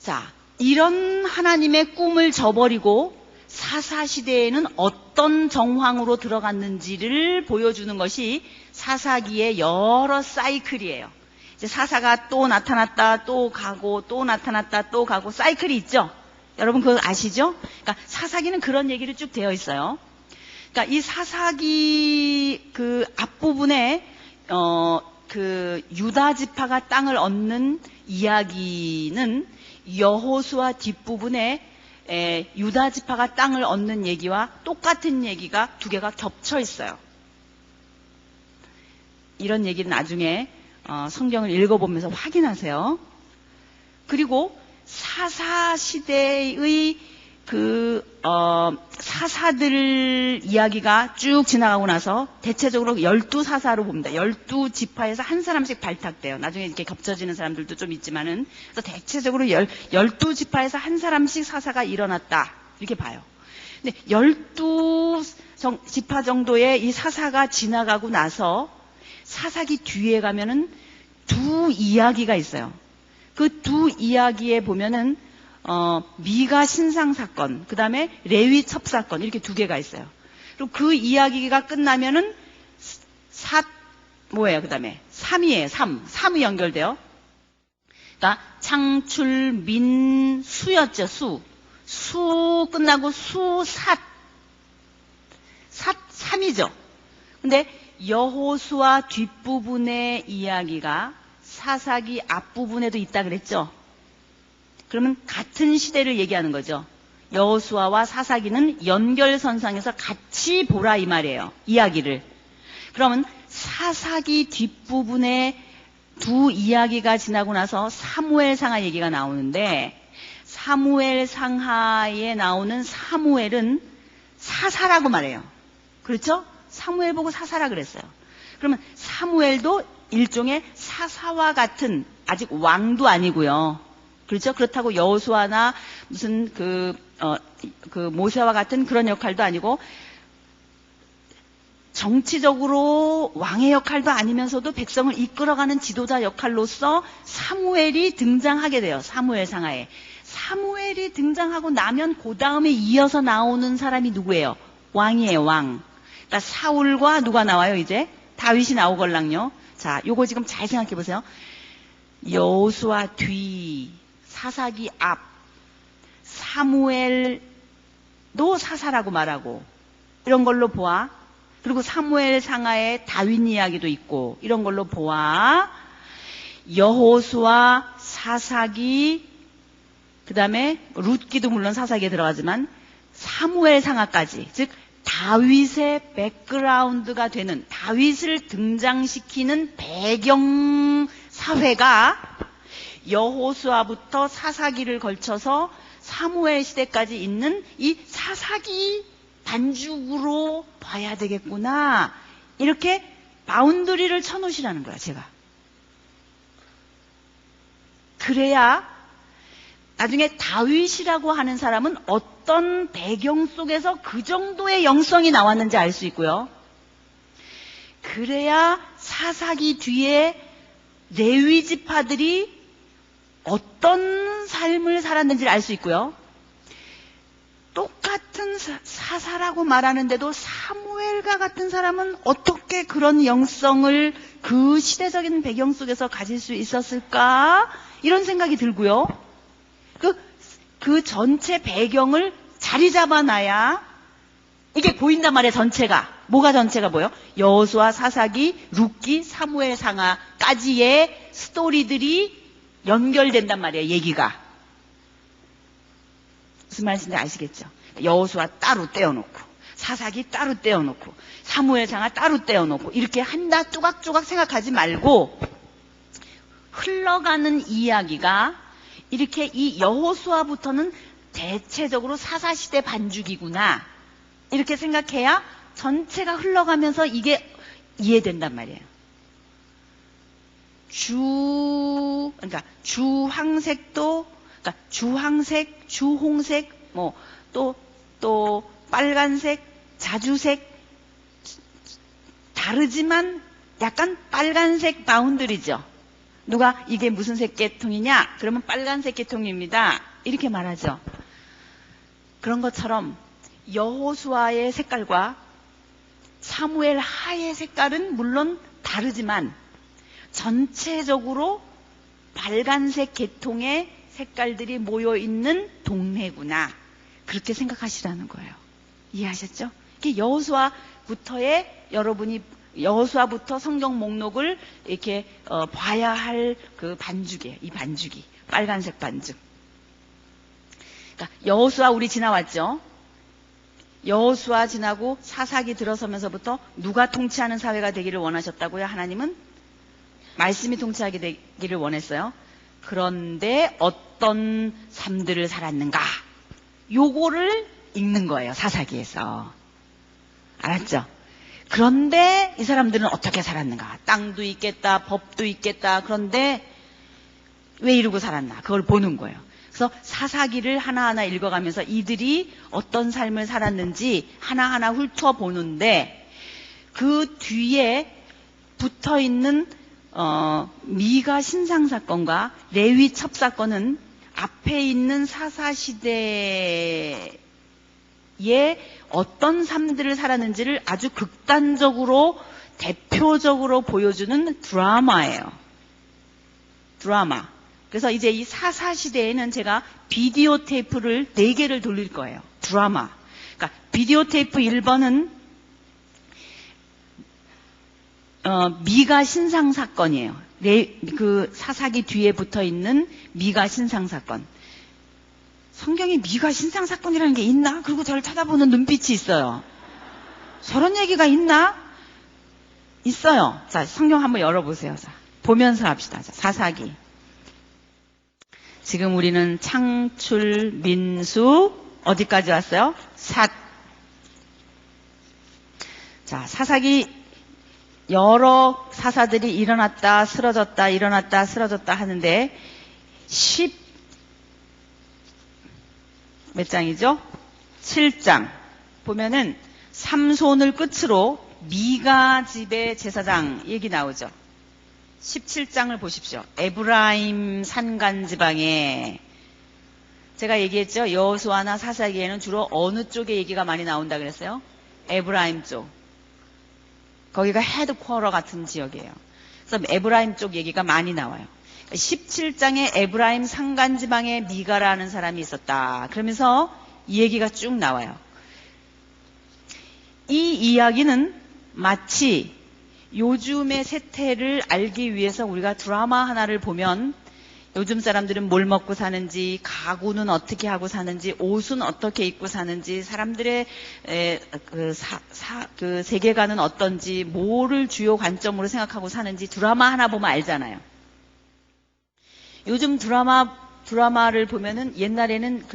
자, 이런 하나님의 꿈을 저버리고 사사시대에는 어떤 정황으로 들어갔는지를 보여주는 것이 사사기의 여러 사이클이에요. 이제 사사가 또 나타났다 또 가고 또 나타났다 또 가고 사이클이 있죠. 여러분 그거 아시죠? 그러니까 사사기는 그런 얘기를 쭉 되어 있어요. 그러니까 이 사사기 그 앞부분에 그 유다 지파가 땅을 얻는 이야기는 여호수아 뒷부분에 유다 지파가 땅을 얻는 얘기와 똑같은 얘기가 두 개가 겹쳐 있어요. 이런 얘기는 나중에 성경을 읽어보면서 확인하세요. 그리고 사사시대의 사사들 이야기가 쭉 지나가고 나서 대체적으로 12사사로 봅니다. 12지파에서 한 사람씩 발탁돼요. 나중에 이렇게 겹쳐지는 사람들도 좀 있지만은, 그래서 대체적으로 12지파에서 한 사람씩 사사가 일어났다. 이렇게 봐요. 근데 12지파 정도의 이 사사가 지나가고 나서 사사기 뒤에 가면은 두 이야기가 있어요. 그 두 이야기에 보면은 미가 신상 사건, 그 다음에 레위 첩사건, 이렇게 두 개가 있어요. 그리고 그 이야기가 끝나면은 뭐예요? 그 다음에 3이에요. 3이 연결돼요. 그러니까 창출, 민, 수였죠. 수 끝나고 삿 3이죠. 근데 여호수아 뒷부분의 이야기가 사사기 앞부분에도 있다 그랬죠. 그러면 같은 시대를 얘기하는 거죠. 여호수아와 사사기는 연결선상에서 같이 보라 이 말이에요. 이야기를. 그러면 사사기 뒷부분에 두 이야기가 지나고 나서 사무엘상하 얘기가 나오는데, 사무엘상하에 나오는 사무엘은 사사라고 말해요. 그렇죠? 사무엘 보고 사사라 그랬어요. 그러면 사무엘도 일종의 사사와 같은, 아직 왕도 아니고요. 그렇죠? 그렇다고 여호수아나 무슨 모세와 같은 그런 역할도 아니고, 정치적으로 왕의 역할도 아니면서도 백성을 이끌어가는 지도자 역할로서 사무엘이 등장하게 돼요. 사무엘상하에. 사무엘이 등장하고 나면 그 다음에 이어서 나오는 사람이 누구예요? 왕이에요, 왕. 그러니까 사울과 누가 나와요, 이제? 다윗이 나오걸랑요. 자, 요거 지금 잘 생각해 보세요. 여호수아 뒤, 사사기 앞, 사무엘도 사사라고 말하고, 이런 걸로 보아. 그리고 사무엘 상하에 다윗 이야기도 있고, 이런 걸로 보아. 여호수아, 사사기, 그 다음에 룻기도 물론 사사기에 들어가지만 사무엘 상하까지, 즉 다윗의 백그라운드가 되는, 다윗을 등장시키는 배경 사회가 여호수아부터 사사기를 걸쳐서 사무엘 시대까지 있는 이 사사기 반죽으로 봐야 되겠구나. 이렇게 바운더리를 쳐놓으시라는 거야, 제가. 그래야 나중에 다윗이라고 하는 사람은 어떤 배경 속에서 그 정도의 영성이 나왔는지 알 수 있고요. 그래야 사사기 뒤에 레위 지파들이 어떤 삶을 살았는지를 알 수 있고요. 똑같은 사사라고 말하는데도 사무엘과 같은 사람은 어떻게 그런 영성을 그 시대적인 배경 속에서 가질 수 있었을까? 이런 생각이 들고요. 그 전체 배경을 자리 잡아놔야 이게 보인단 말이에요, 전체가. 뭐가 전체가 보여? 여호수아, 사사기, 룻기, 사무엘 상하까지의 스토리들이 연결된단 말이에요, 얘기가. 무슨 말인지 아시겠죠? 여호수아 따로 떼어놓고, 사사기 따로 떼어놓고, 사무엘 상하 따로 떼어놓고, 이렇게 한다 조각조각 생각하지 말고, 흘러가는 이야기가 이렇게 이 여호수아부터는 대체적으로 사사시대 반죽이구나, 이렇게 생각해야 전체가 흘러가면서 이게 이해된단 말이에요. 그러니까 주황색도, 그러니까 주황색, 주홍색, 또 빨간색, 자주색, 다르지만 약간 빨간색 바운드리죠. 누가 이게 무슨 색계통이냐? 그러면 빨간색 계통입니다. 이렇게 말하죠. 그런 것처럼 여호수아의 색깔과 사무엘 하의 색깔은 물론 다르지만 전체적으로 빨간색 계통의 색깔들이 모여있는 동네구나. 그렇게 생각하시라는 거예요. 이해하셨죠? 이게 여호수아부터 성경 목록을 이렇게 봐야 할 그 반죽이에요. 이 반죽이 빨간색 반죽. 그러니까 여호수아 우리 지나왔죠. 여호수아 지나고 사사기 들어서면서부터 누가 통치하는 사회가 되기를 원하셨다고요? 하나님은 말씀이 통치하게 되기를 원했어요. 그런데 어떤 삶들을 살았는가? 요거를 읽는 거예요. 사사기에서. 알았죠? 그런데 이 사람들은 어떻게 살았는가? 땅도 있겠다, 법도 있겠다. 그런데 왜 이러고 살았나? 그걸 보는 거예요. 그래서 사사기를 하나하나 읽어가면서 이들이 어떤 삶을 살았는지 하나하나 훑어보는데 그 뒤에 붙어있는 미가 신상사건과 레위 첩사건은 앞에 있는 사사시대에 어떤 삶들을 살았는지를 아주 극단적으로 대표적으로 보여주는 드라마예요. 드라마. 그래서 이제 이 사사시대에는 제가 비디오 테이프를 4개를 돌릴 거예요. 드라마. 그러니까 비디오 테이프 1번은 미가 신상사건이에요. 그 사사기 뒤에 붙어있는 미가 신상사건. 성경에 미가 신상사건이라는 게 있나? 그리고 저를 쳐다보는 눈빛이 있어요. 저런 얘기가 있나? 있어요. 자, 성경 한번 열어보세요. 자, 보면서 합시다. 자, 사사기. 지금 우리는 창출, 민수, 어디까지 왔어요? 삿. 자, 사사기 여러 사사들이 일어났다, 쓰러졌다, 일어났다, 쓰러졌다 하는데 몇 장이죠? 7장 보면은 삼손을 끝으로 미가 집의 제사장 얘기 나오죠. 17장을 보십시오. 에브라임 산간지방에 제가 얘기했죠. 여호수아나 사사기에는 주로 어느 쪽의 얘기가 많이 나온다 그랬어요? 에브라임 쪽. 거기가 헤드쿼터 같은 지역이에요. 그래서 에브라임 쪽 얘기가 많이 나와요. 17장에 에브라임 산간지방에 미가라는 사람이 있었다. 그러면서 이 얘기가 쭉 나와요. 이 이야기는 마치 요즘의 세태를 알기 위해서 우리가 드라마 하나를 보면 요즘 사람들은 뭘 먹고 사는지, 가구는 어떻게 하고 사는지, 옷은 어떻게 입고 사는지, 사람들의 그 세계관은 어떤지, 뭐를 주요 관점으로 생각하고 사는지 드라마 하나 보면 알잖아요. 요즘 드라마를 보면은 옛날에는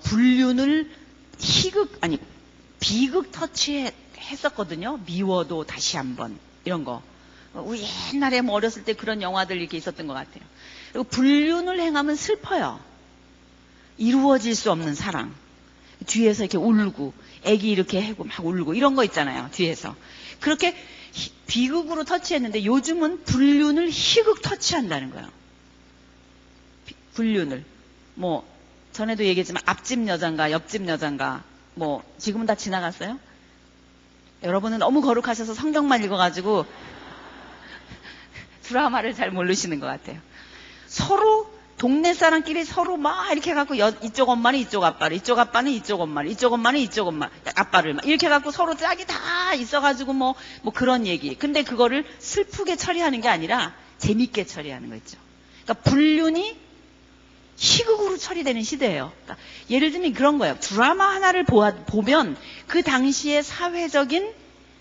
불륜을 비극 터치했었거든요. 미워도 다시 한번 이런 거. 우리 옛날에 뭐 어렸을 때 그런 영화들 이렇게 있었던 것 같아요. 그리고 불륜을 행하면 슬퍼요. 이루어질 수 없는 사랑. 뒤에서 이렇게 울고, 애기 이렇게 해고 막 울고 이런 거 있잖아요. 뒤에서. 그렇게 비극으로 터치했는데 요즘은 불륜을 희극 터치한다는 거예요. 불륜을. 뭐 전에도 얘기했지만 앞집 여잔가 옆집 여잔가 뭐 지금은 다 지나갔어요? 여러분은 너무 거룩하셔서 성경만 읽어가지고 드라마를 잘 모르시는 것 같아요. 서로 동네 사람끼리 서로 막 이렇게 해갖고 이쪽 엄마는 이쪽 아빠를, 이쪽 아빠는 이쪽 엄마를, 이쪽 엄마는 이쪽 엄마 아빠를 막 이렇게 해갖고 서로 짝이 다 있어가지고 뭐 그런 얘기. 근데 그거를 슬프게 처리하는 게 아니라 재밌게 처리하는 거 있죠. 그러니까 불륜이 희극으로 처리되는 시대예요. 그러니까 예를 들면 그런 거예요. 드라마 하나를 보면 그 당시의 사회적인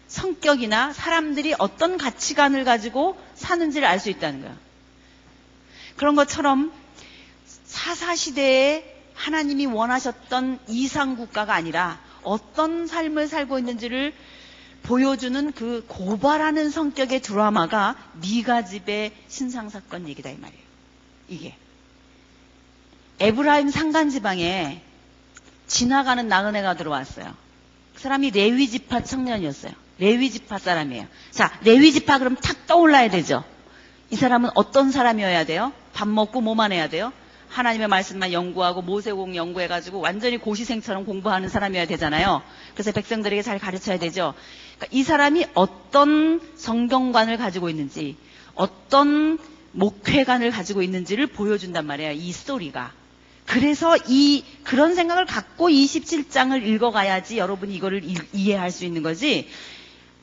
성격이나 사람들이 어떤 가치관을 가지고 사는지를 알 수 있다는 거예요. 그런 것처럼 사사시대에 하나님이 원하셨던 이상국가가 아니라 어떤 삶을 살고 있는지를 보여주는 그 고발하는 성격의 드라마가 미가 집의 신상사건 얘기다 이 말이에요. 이게 에브라임 산간지방에 지나가는 나그네가 들어왔어요. 그 사람이 레위지파 청년이었어요. 레위지파 사람이에요. 자, 레위지파 그럼 탁 떠올라야 되죠. 이 사람은 어떤 사람이어야 돼요? 밥 먹고 뭐만 해야 돼요? 하나님의 말씀만 연구하고 모세공 연구해가지고 완전히 고시생처럼 공부하는 사람이어야 되잖아요. 그래서 백성들에게 잘 가르쳐야 되죠. 그러니까 이 사람이 어떤 성경관을 가지고 있는지, 어떤 목회관을 가지고 있는지를 보여준단 말이에요. 이 스토리가. 그래서 그런 생각을 갖고 27장을 읽어가야지 여러분이 이거를 이해할 수 있는 거지.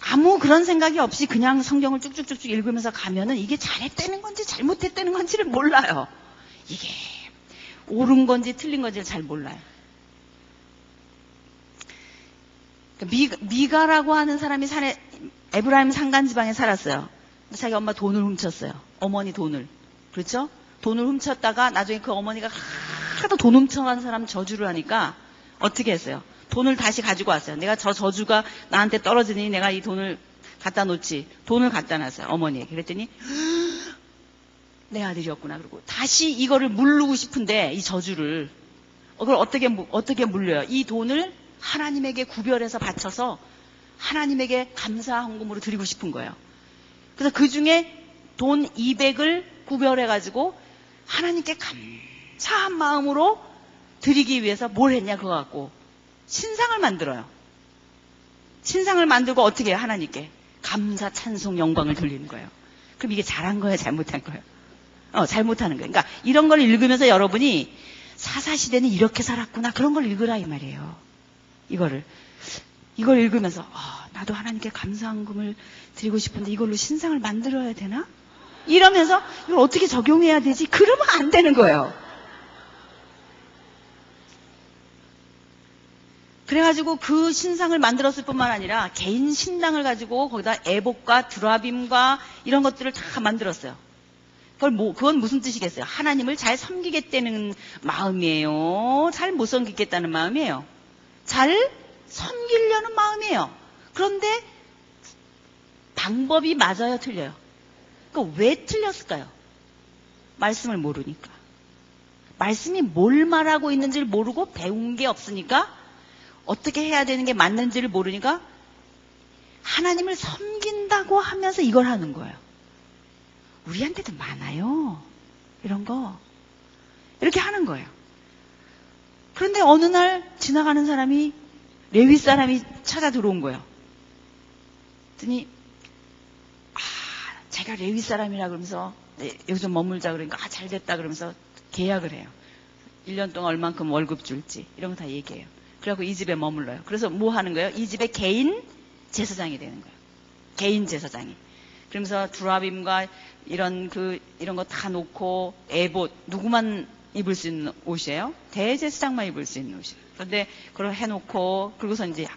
아무 그런 생각이 없이 그냥 성경을 쭉쭉쭉쭉 읽으면서 가면은 이게 잘했다는 건지 잘못했다는 건지를 몰라요. 이게 옳은 건지 틀린 건지를 잘 몰라요. 미가라고 하는 사람이 에브라임 산간지방에 살았어요. 자기 엄마 돈을 훔쳤어요. 어머니 돈을. 그렇죠? 돈을 훔쳤다가 나중에 그 어머니가 하도 돈 훔쳐간 사람 저주를 하니까 어떻게 했어요? 돈을 다시 가지고 왔어요. 내가 저 저주가 나한테 떨어지니 내가 이 돈을 갖다 놓지. 돈을 갖다 놨어요. 어머니에게. 그랬더니 내 아들이었구나. 그러고 다시 이거를 물르고 싶은데 이 저주를 그걸 어떻게 물려요? 이 돈을 하나님에게 구별해서 바쳐서 하나님에게 감사 헌금으로 드리고 싶은 거예요. 그래서 그 중에 돈 200을 구별해가지고 하나님께 감사한 마음으로 드리기 위해서 뭘 했냐 그거 갖고 신상을 만들어요. 신상을 만들고 어떻게 해요? 하나님께 감사, 찬송, 영광을 돌리는 거예요. 그럼 이게 잘한 거예요? 잘못한 거예요? 잘못하는 거예요. 그러니까 이런 걸 읽으면서 여러분이 사사시대는 이렇게 살았구나 그런 걸 읽으라 이 말이에요. 이걸 읽으면서 나도 하나님께 감사한금을 드리고 싶은데 이걸로 신상을 만들어야 되나? 이러면서 이걸 어떻게 적용해야 되지? 그러면 안 되는 거예요. 그래가지고 그 신상을 만들었을 뿐만 아니라 개인 신당을 가지고 거기다 에봇과 드라빔과 이런 것들을 다 만들었어요. 그건 무슨 뜻이겠어요? 하나님을 잘 섬기겠다는 마음이에요? 잘 못 섬기겠다는 마음이에요? 잘 섬기려는 마음이에요. 그런데 방법이 맞아요? 틀려요? 그러니까 왜 틀렸을까요? 말씀을 모르니까. 말씀이 뭘 말하고 있는지를 모르고 배운 게 없으니까 어떻게 해야 되는 게 맞는지를 모르니까 하나님을 섬긴다고 하면서 이걸 하는 거예요. 우리한테도 많아요. 이런 거. 이렇게 하는 거예요. 그런데 어느 날 지나가는 사람이 레위 사람이 찾아 들어온 거예요. 그랬더니 제가 레위 사람이라 그러면서 여기서 머물자 그러니까 잘 됐다 그러면서 계약을 해요. 1년 동안 얼만큼 월급 줄지 이런 거 다 얘기해요. 그래갖고 이 집에 머물러요. 그래서 뭐 하는 거예요? 이 집의 개인 제사장이 되는 거예요. 개인 제사장이. 그러면서 드라빔과 이런 거 다 놓고 에봇 누구만 입을 수 있는 옷이에요? 대제사장만 입을 수 있는 옷이에요. 그런데 그걸 해놓고 그러고서 이제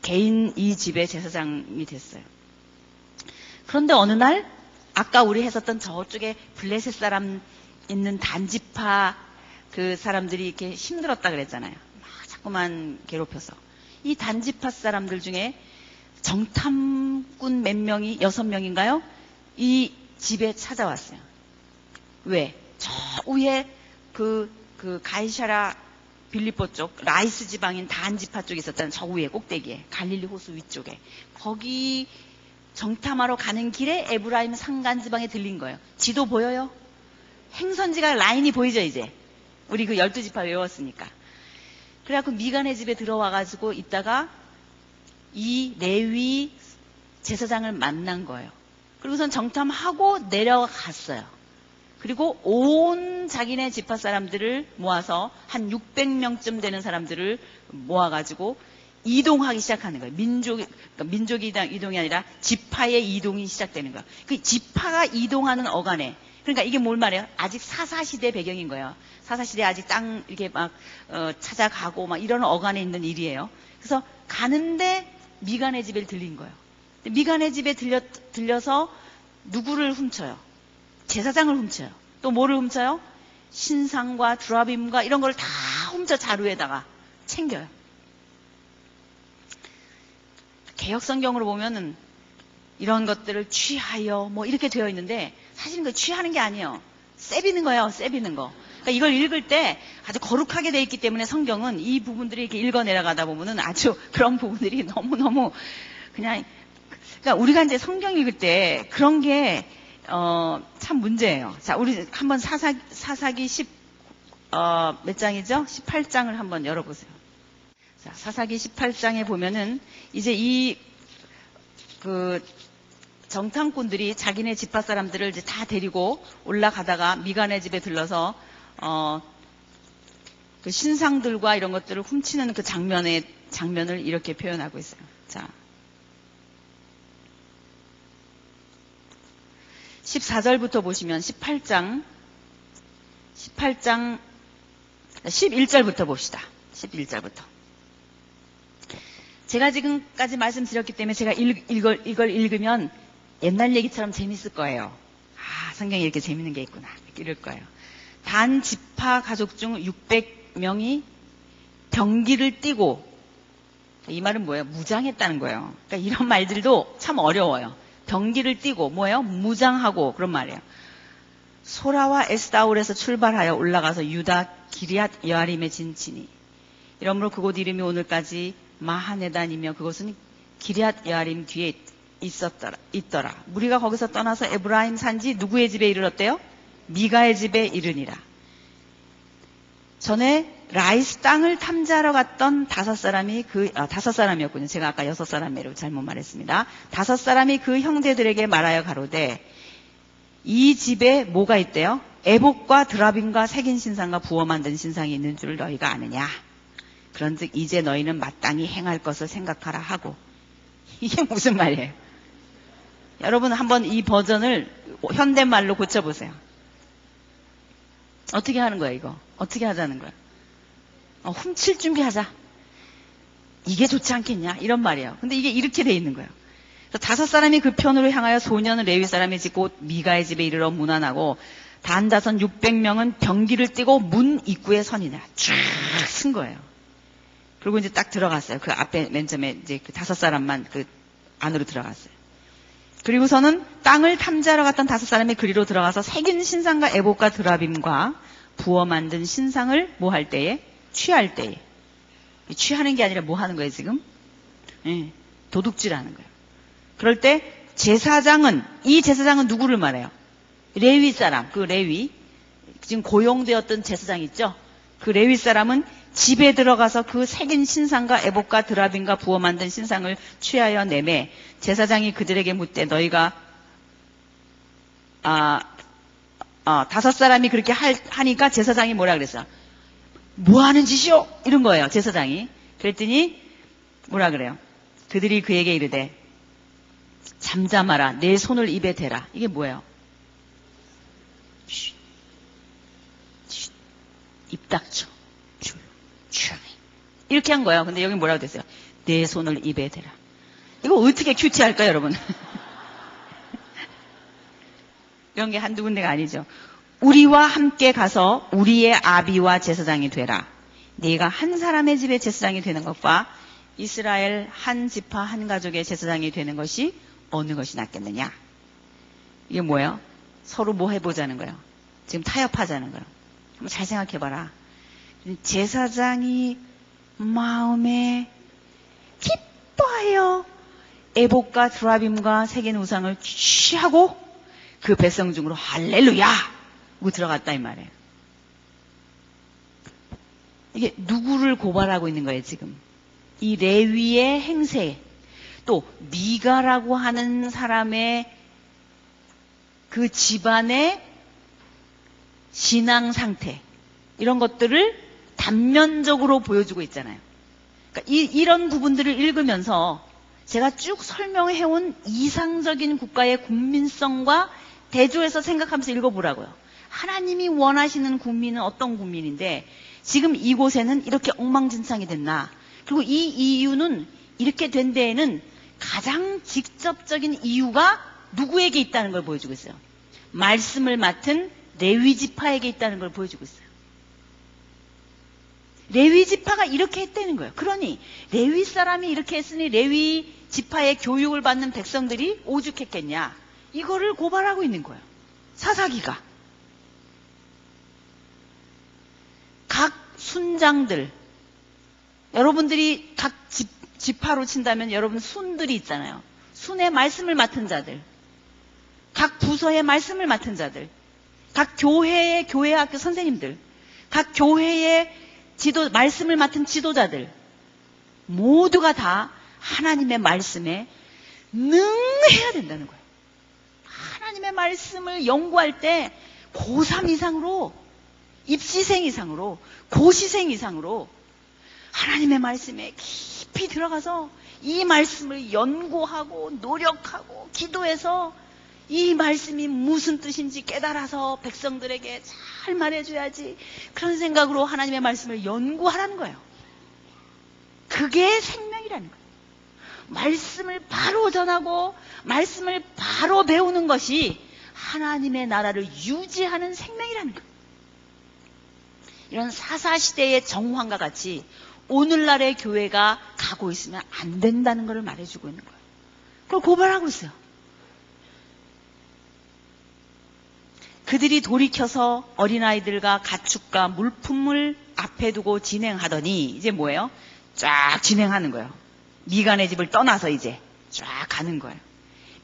개인 이 집의 제사장이 됐어요. 그런데 어느 날 아까 우리 했었던 저쪽에 블레셋 사람 있는 단지파 그 사람들이 이렇게 힘들었다 그랬잖아요. 막 자꾸만 괴롭혀서 이 단지파 사람들 중에 정탐꾼 몇 명이 6명인가요? 이 집에 찾아왔어요. 왜? 저 위에 그 가이샤라 빌립보 쪽 라이스 지방인 단지파 쪽에 있었다는 저 위에 꼭대기에 갈릴리 호수 위쪽에 거기 정탐하러 가는 길에 에브라임 산간 지방에 들린 거예요. 지도 보여요? 행선지가 라인이 보이죠 이제? 우리 그 12지파 외웠으니까. 그래갖고 미간의 집에 들어와가지고 있다가 이 레위 제사장을 만난 거예요. 그리고선 정탐하고 내려갔어요. 그리고 온 자기네 지파 사람들을 모아서 한 600명쯤 되는 사람들을 모아가지고 이동하기 시작하는 거예요. 민족이 이동이 아니라 지파의 이동이 시작되는 거예요. 그 지파가 이동하는 어간에 그러니까 이게 뭘 말해요? 아직 사사시대 배경인 거예요. 사사시대 아직 땅 이렇게 막 찾아가고 막 이런 어간에 있는 일이에요. 그래서 가는데 미간의 집에 들린 거예요. 미간의 집에 들려서 누구를 훔쳐요? 제사장을 훔쳐요. 또 뭐를 훔쳐요? 신상과 드라빔과 이런 걸 다 훔쳐 자루에다가 챙겨요. 개역성경으로 보면은 이런 것들을 취하여 뭐 이렇게 되어 있는데 사실은 그 취하는 게 아니에요. 세비는 거예요. 세비는 거. 그러니까 이걸 읽을 때 아주 거룩하게 되어 있기 때문에 성경은 이 부분들이 이렇게 읽어 내려가다 보면은 아주 그런 부분들이 너무너무 그냥 그러니까 우리가 이제 성경 읽을 때 그런 게 참 문제예요. 자, 우리 한번 사사기 몇 장이죠? 18장을 한번 열어보세요. 자, 사사기 18장에 보면은 이제 정탐꾼들이 자기네 지파 사람들을 이제 다 데리고 올라가다가 미간의 집에 들러서 그 신상들과 이런 것들을 훔치는 그 장면을 이렇게 표현하고 있어요. 자, 14절부터 보시면 18장 11절부터 봅시다. 11절부터. 제가 지금까지 말씀드렸기 때문에 제가 이걸 읽으면 옛날 얘기처럼 재밌을 거예요. 아, 성경에 이렇게 재밌는 게 있구나. 이럴 거예요. 단 지파 가족 중 600명이 병기를 띠고, 이 말은 뭐예요? 무장했다는 거예요. 그러니까 이런 말들도 참 어려워요. 병기를 띠고 뭐예요? 무장하고 그런 말이에요. 소라와 에스다올에서 출발하여 올라가서 유다 기리앗 여아림에 진치니 이러므로 그곳 이름이 오늘까지 마하네단이며 그곳은 기리앗 여아림 뒤에 있더라. 무리가 거기서 떠나서 에브라임 산지 누구의 집에 이르렀대요? 미가의 집에 이르니라. 전에 라이스 땅을 탐지하러 갔던 다섯 사람이었군요. 제가 아까 6사람이라고 잘못 말했습니다. 5사람이 그 형제들에게 말하여 가로되 이 집에 뭐가 있대요? 에봇과 드라빔과 새긴 신상과 부어 만든 신상이 있는 줄 너희가 아느냐? 그런즉 이제 너희는 마땅히 행할 것을 생각하라 하고. 이게 무슨 말이에요? 여러분 한번 이 버전을 현대말로 고쳐보세요. 어떻게 하는 거야 이거? 어떻게 하자는 거야? 훔칠 준비하자. 이게 좋지 않겠냐? 이런 말이에요. 근데 이게 이렇게 돼 있는 거예요. 그래서 5사람이 그 편으로 향하여 소년은 레위 사람의 집 곧 미가의 집에 이르러 문안하고 단다선 600명은 병기를 띠고 문 입구에 선이나 쫙 쓴 거예요. 그리고 이제 딱 들어갔어요. 그 앞에 맨 처음에 이제 그 5사람만 그 안으로 들어갔어요. 그리고서는 땅을 탐지하러 갔던 5사람이 그리로 들어가서 새긴 신상과 에봇과 드라빔과 부어 만든 신상을 뭐 할 때에? 취할 때에. 취하는 게 아니라 뭐 하는 거예요 지금? 네, 도둑질하는 거예요. 그럴 때 이 제사장은 누구를 말해요? 레위 사람, 그 레위. 지금 고용되었던 제사장 있죠? 그 레위 사람은 집에 들어가서 그 새긴 신상과 에봇과 드라빔과 부어 만든 신상을 취하여 내매 제사장이 그들에게 묻되 너희가 5사람이 그렇게 하니까 제사장이 뭐라 그랬어? 뭐 하는 짓이요? 이런 거예요, 제사장이. 그랬더니 뭐라 그래요? 그들이 그에게 이르되 잠잠하라, 내 손을 입에 대라. 이게 뭐예요? 입 닥쳐. 조용히. 이렇게 한 거예요. 근데 여기 뭐라고 됐어요? 내 손을 입에 대라. 이거 어떻게 큐티할까요, 여러분? 이런 게 한두 군데가 아니죠. 우리와 함께 가서 우리의 아비와 제사장이 되라. 네가 한 사람의 집의 제사장이 되는 것과 이스라엘 한 지파 한 가족의 제사장이 되는 것이 어느 것이 낫겠느냐? 이게 뭐예요? 서로 뭐 해보자는 거예요? 지금 타협하자는 거예요. 한번 잘 생각해봐라. 제사장이 마음에 기뻐하여 에봇과 드라빔과 새긴 우상을 취하고 그 백성 중으로 할렐루야! 하고 들어갔다 이 말이에요. 이게 누구를 고발하고 있는 거예요 지금? 이 레위의 행세, 또 미가라고 하는 사람의 그 집안의 신앙 상태, 이런 것들을 단면적으로 보여주고 있잖아요. 그러니까 이런 부분들을 읽으면서 제가 쭉 설명해온 이상적인 국가의 국민성과 대조해서 생각하면서 읽어보라고요. 하나님이 원하시는 국민은 어떤 국민인데 지금 이곳에는 이렇게 엉망진창이 됐나? 그리고 이 이유는 이렇게 된 데에는 가장 직접적인 이유가 누구에게 있다는 걸 보여주고 있어요. 말씀을 맡은 레위 지파에게 있다는 걸 보여주고 있어요. 레위 지파가 이렇게 했다는 거예요. 그러니 레위 사람이 이렇게 했으니 레위 지파의 교육을 받는 백성들이 오죽했겠냐? 이거를 고발하고 있는 거예요. 사사기가. 각 순장들, 여러분들이 각 지파로 친다면 여러분 순들이 있잖아요. 순의 말씀을 맡은 자들. 각 부서의 말씀을 맡은 자들, 각 교회의 교회학교 선생님들, 각 교회의 말씀을 맡은 지도자들, 모두가 다 하나님의 말씀에 능해야 된다는 거예요. 하나님의 말씀을 연구할 때 고3 이상으로, 입시생 이상으로, 고시생 이상으로 하나님의 말씀에 깊이 들어가서 이 말씀을 연구하고 노력하고 기도해서 이 말씀이 무슨 뜻인지 깨달아서 백성들에게 잘 말해줘야지, 그런 생각으로 하나님의 말씀을 연구하라는 거예요. 그게 생명이라는 거예요. 말씀을 바로 전하고 말씀을 바로 배우는 것이 하나님의 나라를 유지하는 생명이라는 거예요. 이런 사사시대의 정황과 같이 오늘날의 교회가 가고 있으면 안 된다는 것을 말해주고 있는 거예요. 그걸 고발하고 있어요. 그들이 돌이켜서 어린아이들과 가축과 물품을 앞에 두고 진행하더니 이제 뭐예요? 쫙 진행하는 거예요. 미가네 집을 떠나서 이제 쫙 가는 거예요.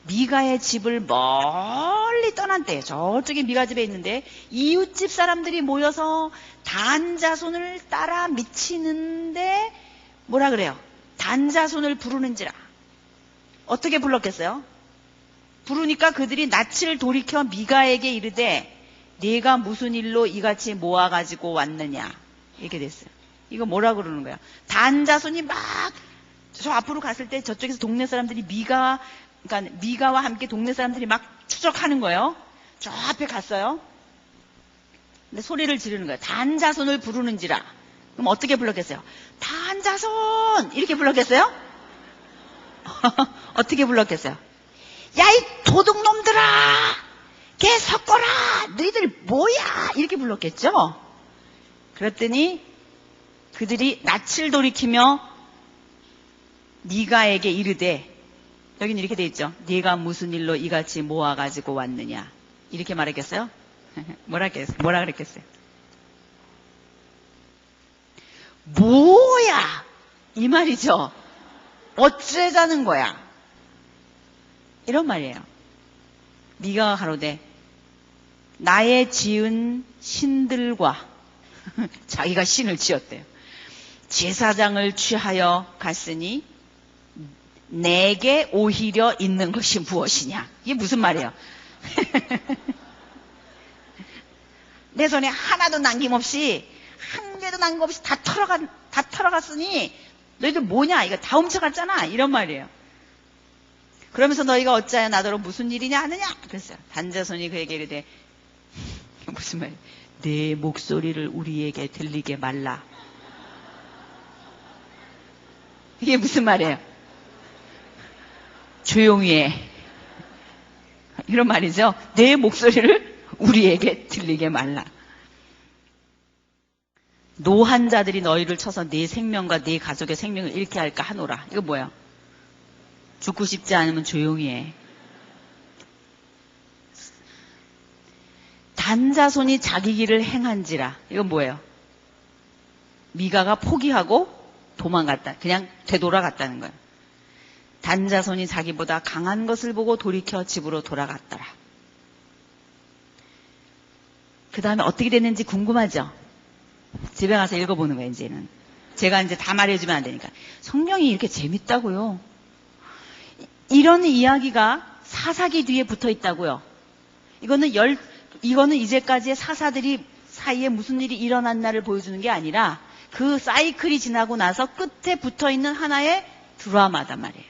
미가의 집을 멀리 떠난 때예요. 저쪽에 미가 집에 있는데 이웃집 사람들이 모여서 단자손을 따라 미치는데 뭐라 그래요? 단자손을 부르는지라. 어떻게 불렀겠어요? 부르니까 그들이 낯을 돌이켜 미가에게 이르되 네가 무슨 일로 이같이 모아가지고 왔느냐, 이렇게 됐어요. 이거 뭐라 그러는 거야? 단자손이 막 저 앞으로 갔을 때 저쪽에서 동네 사람들이 그러니까 미가와 함께 동네 사람들이 막 추적하는 거예요. 저 앞에 갔어요. 근데 소리를 지르는 거예요. 단자손을 부르는지라. 그럼 어떻게 불렀겠어요? 단자손! 이렇게 불렀겠어요? 어떻게 불렀겠어요? 야, 이 도둑놈들아! 개 섞어라! 너희들 뭐야! 이렇게 불렀겠죠? 그랬더니 그들이 낯을 돌이키며 미가에게 이르되, 여기는 이렇게 돼 있죠. 네가 무슨 일로 이같이 모아가지고 왔느냐, 이렇게 말했겠어요? 뭐라 그랬겠어요? 뭐야! 이 말이죠. 어쩌자는 거야? 이런 말이에요. 미가가 가로되 나의 지은 신들과 자기가 신을 지었대요. 제사장을 취하여 갔으니 내게 오히려 있는 것이 무엇이냐? 이게 무슨 말이에요? 내 손에 하나도 남김없이, 한 개도 남김없이 다 털어갔으니 너희들 뭐냐? 이거 다 훔쳐갔잖아. 이런 말이에요. 그러면서 너희가 어찌하여 나더러 무슨 일이냐 하느냐? 그랬어요. 단자손이 그에게 이르되 무슨 말이에요? 내 목소리를 우리에게 들리게 말라. 이게 무슨 말이에요? 조용히 해. 이런 말이죠. 내 목소리를 우리에게 들리게 말라. 노한 자들이 너희를 쳐서 네 생명과 네 가족의 생명을 잃게 할까 하노라. 이거 뭐야? 죽고 싶지 않으면 조용히 해. 단자손이 자기 길을 행한지라. 이건 뭐예요? 미가가 포기하고 도망갔다. 그냥 되돌아갔다는 거예요. 단자손이 자기보다 강한 것을 보고 돌이켜 집으로 돌아갔더라. 그 다음에 어떻게 됐는지 궁금하죠? 집에 가서 읽어보는 거예요, 이제는. 제가 이제 다 말해주면 안 되니까. 성경이 이렇게 재밌다고요. 이런 이야기가 사사기 뒤에 붙어 있다고요. 이거는 이제까지의 사사들이 사이에 무슨 일이 일어났나를 보여주는 게 아니라 그 사이클이 지나고 나서 끝에 붙어 있는 하나의 드라마단 말이에요.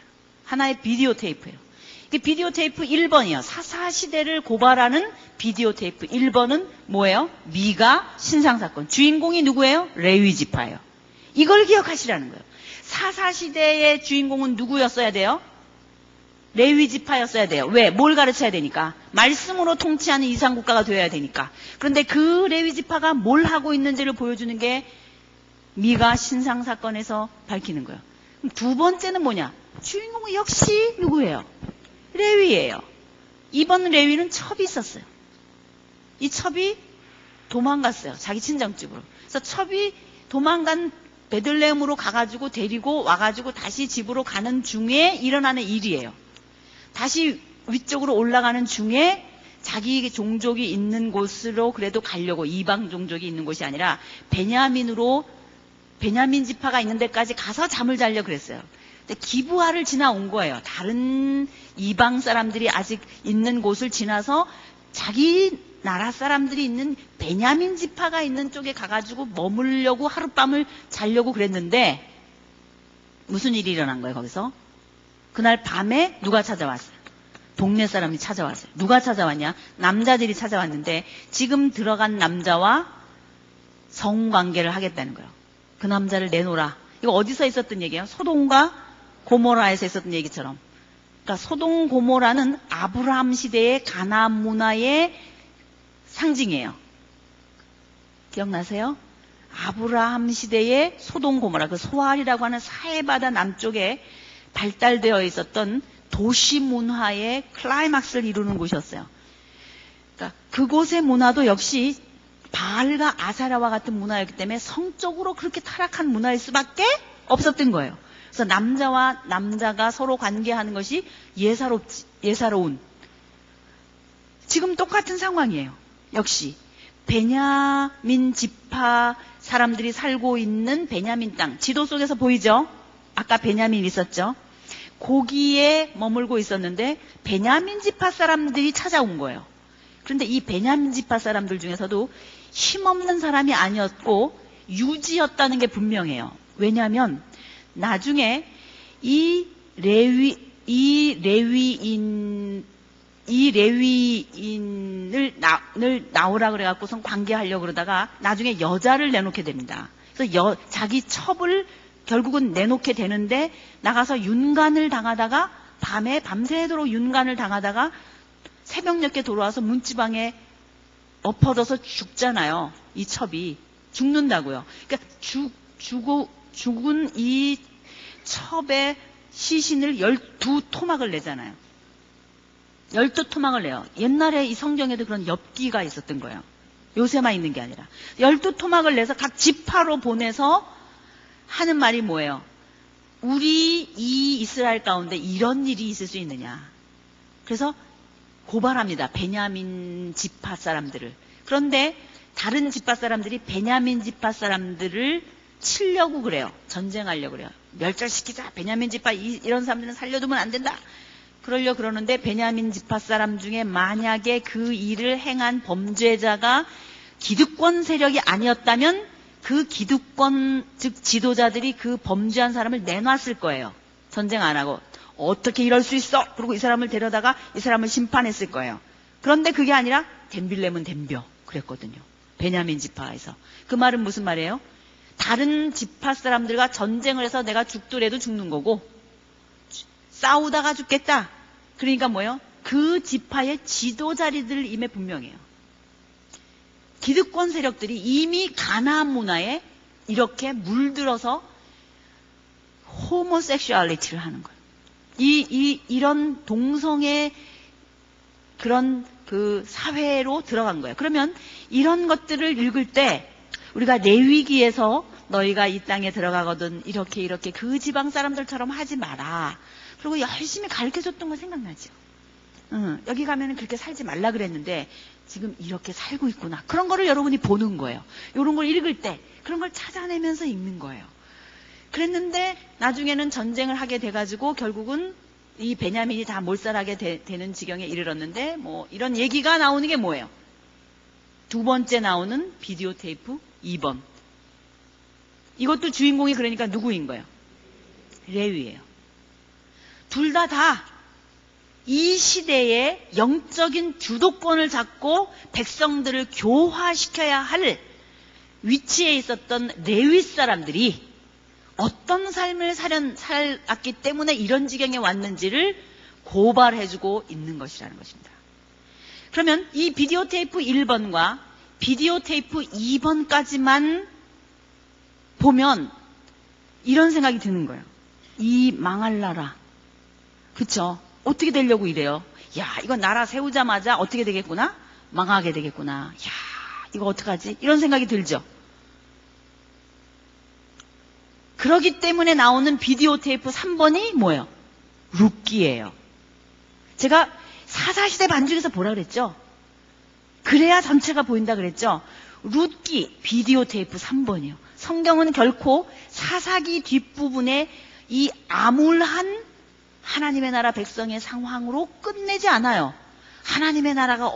하나의 비디오 테이프예요. 이게 비디오 테이프 1번이에요. 사사시대를 고발하는 비디오 테이프 1번은 뭐예요? 미가 신상사건. 주인공이 누구예요? 레위지파예요. 이걸 기억하시라는 거예요. 사사시대의 주인공은 누구였어야 돼요? 레위지파였어야 돼요. 왜? 뭘 가르쳐야 되니까? 말씀으로 통치하는 이상국가가 되어야 되니까. 그런데 그 레위지파가 뭘 하고 있는지를 보여주는 게 미가 신상사건에서 밝히는 거예요. 그럼 두 번째는 뭐냐? 주인공은 역시 누구예요? 레위예요. 이번 레위는 첩이 있었어요. 이 첩이 도망갔어요. 자기 친정집으로. 그래서 첩이 도망간 베들레헴으로 가가지고 데리고 와가지고 다시 집으로 가는 중에 일어나는 일이에요. 다시 위쪽으로 올라가는 중에 자기 종족이 있는 곳으로 그래도 가려고, 이방 종족이 있는 곳이 아니라 베냐민 지파가 있는 데까지 가서 잠을 자려고 그랬어요. 근데 기브아를 지나온 거예요. 다른 이방 사람들이 아직 있는 곳을 지나서 자기 나라 사람들이 있는 베냐민 지파가 있는 쪽에 가가지고 머물려고 하룻밤을 자려고 그랬는데 무슨 일이 일어난 거예요, 거기서? 그날 밤에 누가 찾아왔어요? 동네 사람이 찾아왔어요. 누가 찾아왔냐? 남자들이 찾아왔는데 지금 들어간 남자와 성관계를 하겠다는 거예요. 그 남자를 내놓으라. 이거 어디서 있었던 얘기예요? 소돔과 고모라에서 있었던 얘기처럼. 그러니까 소돔 고모라는 아브라함 시대의 가나안 문화의 상징이에요. 기억나세요? 아브라함 시대의 소돔 고모라, 그 소알이라고 하는 사해바다 남쪽에 발달되어 있었던 도시 문화의 클라이막스를 이루는 곳이었어요. 그러니까 그곳의 문화도 역시 바알과 아사라와 같은 문화였기 때문에 성적으로 그렇게 타락한 문화일 수밖에 없었던 거예요. 그래서 남자와 남자가 서로 관계하는 것이 예사로운. 지금 똑같은 상황이에요. 역시 베냐민 지파 사람들이 살고 있는 베냐민 땅, 지도 속에서 보이죠? 아까 베냐민 있었죠? 거기에 머물고 있었는데 베냐민 지파 사람들이 찾아온 거예요. 그런데 이 베냐민 지파 사람들 중에서도 힘없는 사람이 아니었고 유지였다는 게 분명해요. 왜냐하면 나중에 이 레위인을 나오라 그래갖고선 관계하려고 그러다가 나중에 여자를 내놓게 됩니다. 그래서 자기 첩을 결국은 내놓게 되는데 나가서 윤관을 당하다가 밤새도록 윤관을 당하다가 새벽 늦게 돌아와서 문지방에 엎어져서 죽잖아요. 이 첩이 죽는다고요. 그러니까 죽은 이 첩의 시신을 12토막을 내잖아요. 12토막을 내요. 옛날에 이 성경에도 그런 엽기가 있었던 거예요. 요새만 있는 게 아니라 12토막을 내서 각 지파로 보내서 하는 말이 뭐예요? 우리 이 이스라엘 가운데 이런 일이 있을 수 있느냐. 그래서 고발합니다. 베냐민 지파 사람들을. 그런데 다른 지파 사람들이 베냐민 지파 사람들을 치려고 그래요. 전쟁하려고 그래요. 멸절시키자. 베냐민 지파 이런 사람들은 살려두면 안 된다. 그러려고 그러는데 베냐민 지파 사람 중에 만약에 그 일을 행한 범죄자가 기득권 세력이 아니었다면 그 기득권, 즉 지도자들이 그 범죄한 사람을 내놨을 거예요. 전쟁 안 하고. 어떻게 이럴 수 있어? 그리고 이 사람을 데려다가 이 사람을 심판했을 거예요. 그런데 그게 아니라 댐빌레면 댐벼 그랬거든요. 베냐민 지파에서. 그 말은 무슨 말이에요? 다른 지파 사람들과 전쟁을 해서 내가 죽더라도 죽는 거고 싸우다가 죽겠다. 그러니까 뭐예요? 그 지파의 지도자리들 임에 분명해요. 기득권 세력들이 이미 가나안 문화에 이렇게 물들어서 호모섹슈얼리티를 하는 거예요. 이런 동성애 그런 그 사회로 들어간 거예요. 그러면 이런 것들을 읽을 때 우리가 레위기에서 너희가 이 땅에 들어가거든 이렇게 그 지방 사람들처럼 하지 마라. 그리고 열심히 가르쳐줬던 거 생각나죠. 여기 가면은 그렇게 살지 말라 그랬는데 지금 이렇게 살고 있구나. 그런 거를 여러분이 보는 거예요. 이런 걸 읽을 때 그런 걸 찾아내면서 읽는 거예요. 그랬는데 나중에는 전쟁을 하게 돼가지고 결국은 이 베냐민이 다 몰살하게 되는 지경에 이르렀는데 뭐 이런 얘기가 나오는 게 뭐예요? 두 번째 나오는 비디오 테이프 2번. 이것도 주인공이 그러니까 누구인 거예요? 레위예요. 둘 다 이 시대에 영적인 주도권을 잡고 백성들을 교화시켜야 할 위치에 있었던 레위 사람들이 어떤 삶을 살았기 때문에 이런 지경에 왔는지를 고발해주고 있는 것이라는 것입니다. 그러면 이 비디오 테이프 1번과 비디오 테이프 2번까지만 보면 이런 생각이 드는 거예요. 이 망할 나라. 그쵸? 어떻게 되려고 이래요? 야, 이거 나라 세우자마자 어떻게 되겠구나? 망하게 되겠구나. 야, 이거 어떡하지? 이런 생각이 들죠? 그러기 때문에 나오는 비디오 테이프 3번이 뭐예요? 룻기예요. 제가 사사시대 반죽에서 뭐라 그랬죠? 그래야 전체가 보인다 그랬죠? 룻기 비디오 테이프 3번이요. 성경은 결코 사사기 뒷부분에 이 암울한 하나님의 나라 백성의 상황으로 끝내지 않아요. 하나님의 나라가